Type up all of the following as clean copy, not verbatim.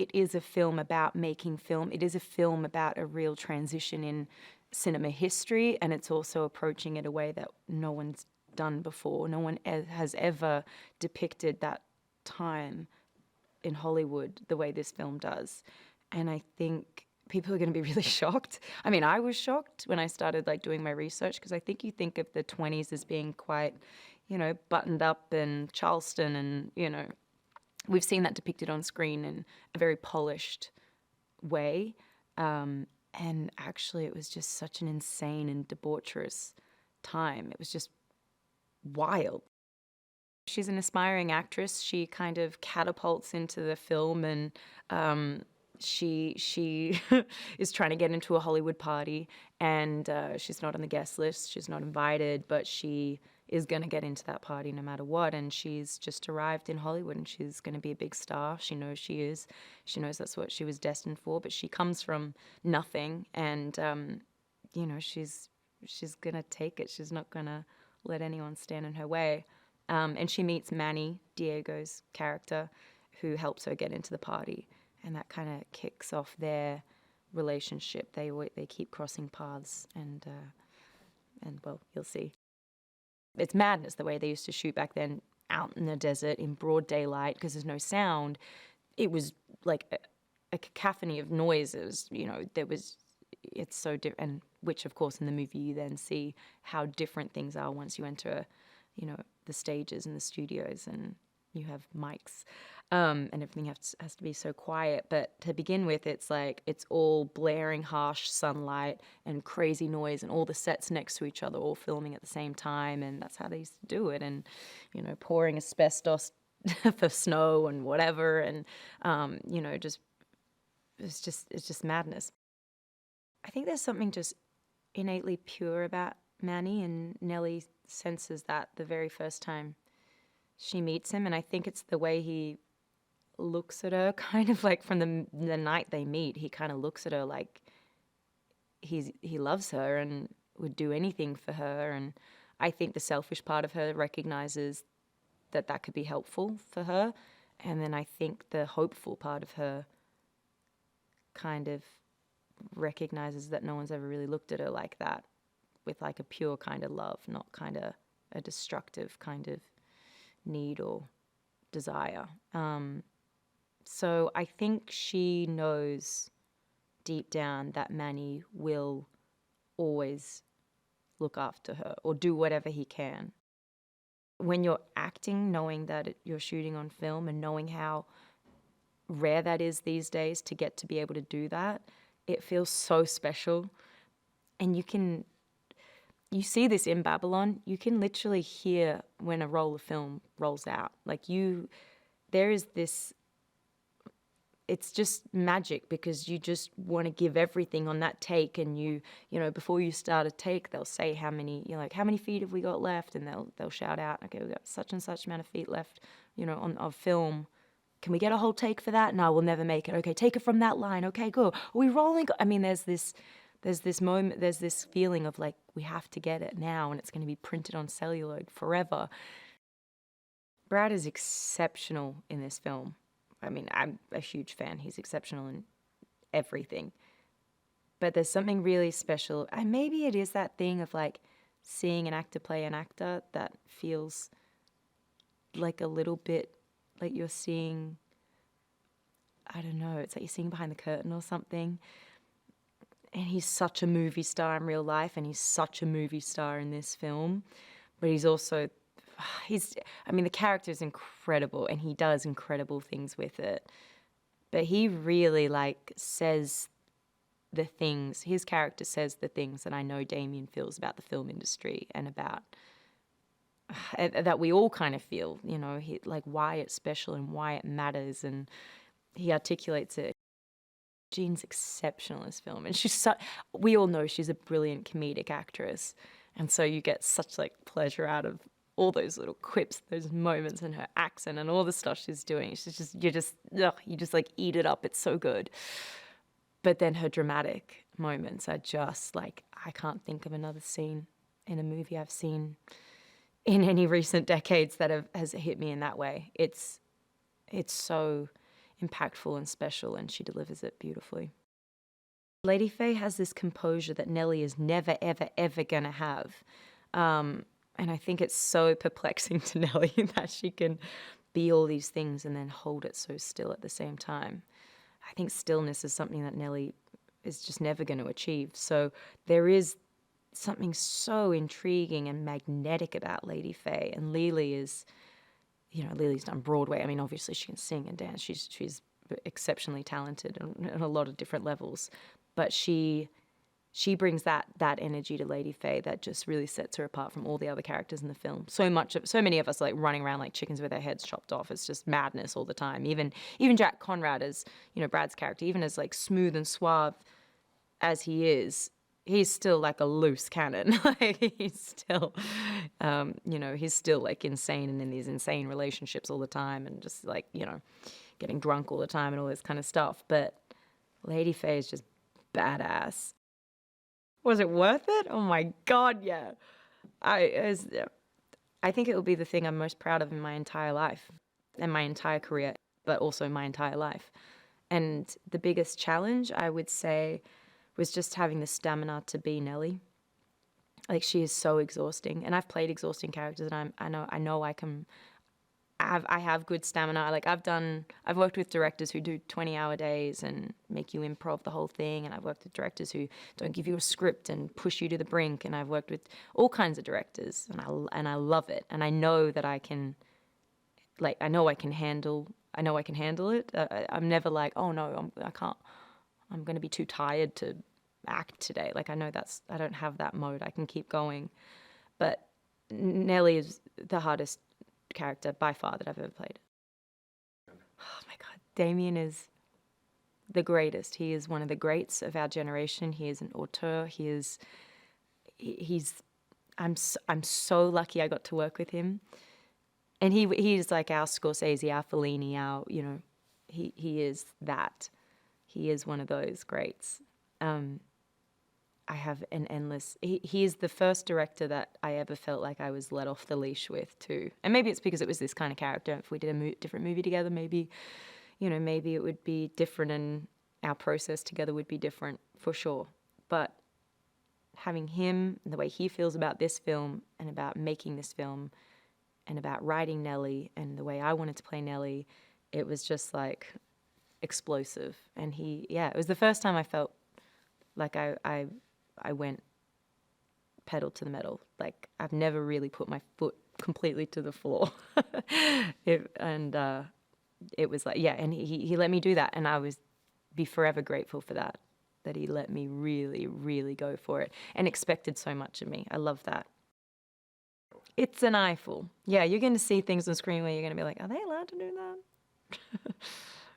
it is a film about making film. It is a film about a real transition in cinema history, and it's also approaching it a way that no one's done before. No one has ever depicted that time in Hollywood the way this film does. And I think people are going to be really shocked. I mean, I was shocked when I started like doing my research, because I think you think of the 20s as being quite, buttoned up and Charleston, and, we've seen that depicted on screen in a very polished way. And actually, it was just such an insane and debaucherous time. It was just wild. She's an aspiring actress. She kind of catapults into the film, and she is trying to get into a Hollywood party, and she's not on the guest list. She's not invited, but she is going to get into that party no matter what. And she's just arrived in Hollywood, and she's going to be a big star. She knows she is. She knows that's what she was destined for. But she comes from nothing, and she's going to take it. She's not going to let anyone stand in her way. And she meets Manny, Diego's character, who helps her get into the party. And that kind of kicks off their relationship. They keep crossing paths, and well, you'll see. It's madness the way they used to shoot back then, out in the desert in broad daylight, because there's no sound. It was like a cacophony of noises. It's so different. And which, of course, in the movie you then see how different things are once you enter, the stages and the studios, and you have mics, and everything has to be so quiet. But to begin with, it's like it's all blaring, harsh sunlight and crazy noise, and all the sets next to each other, all filming at the same time, and that's how they used to do it. And pouring asbestos for snow and whatever, and it's just madness. I think there's something just innately pure about Manny, and Nellie senses that the very first time she meets him. And I think it's the way he looks at her, kind of like from the night they meet. He kind of looks at her like he loves her and would do anything for her. And I think the selfish part of her recognizes that could be helpful for her. And then I think the hopeful part of her kind of recognizes that no one's ever really looked at her like that, with like a pure kind of love, not kind of a destructive kind of need or desire. So I think she knows deep down that Manny will always look after her or do whatever he can. When you're acting, knowing that you're shooting on film, and knowing how rare that is these days to get to be able to do that, it feels so special. And you see this in Babylon. You can literally hear when a roll of film rolls out. There is this, it's just magic, because you just want to give everything on that take. And before you start a take, they'll say how many feet have we got left? And they'll shout out, okay, we've got such and such amount of feet left, of film. Can we get a whole take for that? No, we'll never make it. Okay, take it from that line. Okay, go. Are we rolling? I mean, there's this moment, there's this feeling of like, we have to get it now, and it's going to be printed on celluloid forever. Brad is exceptional in this film. I mean, I'm a huge fan. He's exceptional in everything. But there's something really special. And maybe it is that thing of like seeing an actor play an actor that feels like a little bit like you're seeing, I don't know, it's like you're seeing behind the curtain or something. And he's such a movie star in real life, and he's such a movie star in this film. But he's also, the character is incredible, and he does incredible things with it. But he really says the things, his character says the things that I know Damien feels about the film industry, and about that we all kind of feel, why it's special and why it matters. And he articulates it. Jean's exceptional in this film, and we all know she's a brilliant comedic actress, and so you get such pleasure out of all those little quips, those moments, and her accent and all the stuff she's doing. You just eat it up. It's so good. But then her dramatic moments are just I can't think of another scene in a movie I've seen in any recent decades that has hit me in that way. It's so impactful and special, and she delivers it beautifully. Lady Faye has this composure that Nellie is never, ever, ever going to have. And I think it's so perplexing to Nellie that she can be all these things and then hold it so still at the same time. I think stillness is something that Nellie is just never going to achieve. So there is something so intriguing and magnetic about Lady Faye. And Lily is, Lily's done Broadway. I mean, obviously she can sing and dance. She's exceptionally talented on a lot of different levels. But she brings that energy to Lady Faye that just really sets her apart from all the other characters in the film. So many of us are like running around like chickens with their heads chopped off. It's just madness all the time. Even Jack Conrad as, Brad's character, even as like smooth and suave as he is, he's still like a loose cannon. Like he's still, he's still like insane and in these insane relationships all the time and just like, getting drunk all the time and all this kind of stuff. But Lady Faye is just badass. Was it worth it? Oh my God, yeah. I think it will be the thing I'm most proud of in my entire life and my entire career, but also my entire life. And the biggest challenge, I would say, was just having the stamina to be Nellie. Like, she is so exhausting. And I've played exhausting characters, and I know I can... I have good stamina. Like I've worked with directors who do 20-hour days and make you improv the whole thing. And I've worked with directors who don't give you a script and push you to the brink. And I've worked with all kinds of directors, and I love it. And I know that I can, I know I can handle it. I'm never like, oh no, I can't. I'm going to be too tired to act today. Like I know I don't have that mode. I can keep going. But Nellie is the hardest character by far that I've ever played. Oh my God, Damien is the greatest. He is one of the greats of our generation. He is an auteur. I'm so lucky I got to work with him. And he is like our Scorsese, our Fellini, he is that. He is one of those greats. I have an endless... He is the first director that I ever felt like I was let off the leash with, too. And maybe it's because it was this kind of character. If we did a different movie together, maybe it would be different and our process together would be different, for sure. But having him, and the way he feels about this film and about making this film and about writing Nellie and the way I wanted to play Nellie, it was just, like, explosive. And it was the first time I felt like I went pedal to the metal. Like, I've never really put my foot completely to the floor. It was like, and he let me do that. And I was be forever grateful for that he let me really, really go for it and expected so much of me. I love that. It's an eyeful. Yeah, you're going to see things on screen where you're going to be like, are they allowed to do that?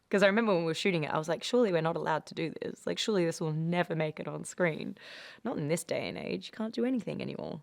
Because I remember when we were shooting it, I was like, surely we're not allowed to do this. Like, surely this will never make it on screen. Not in this day and age. You can't do anything anymore.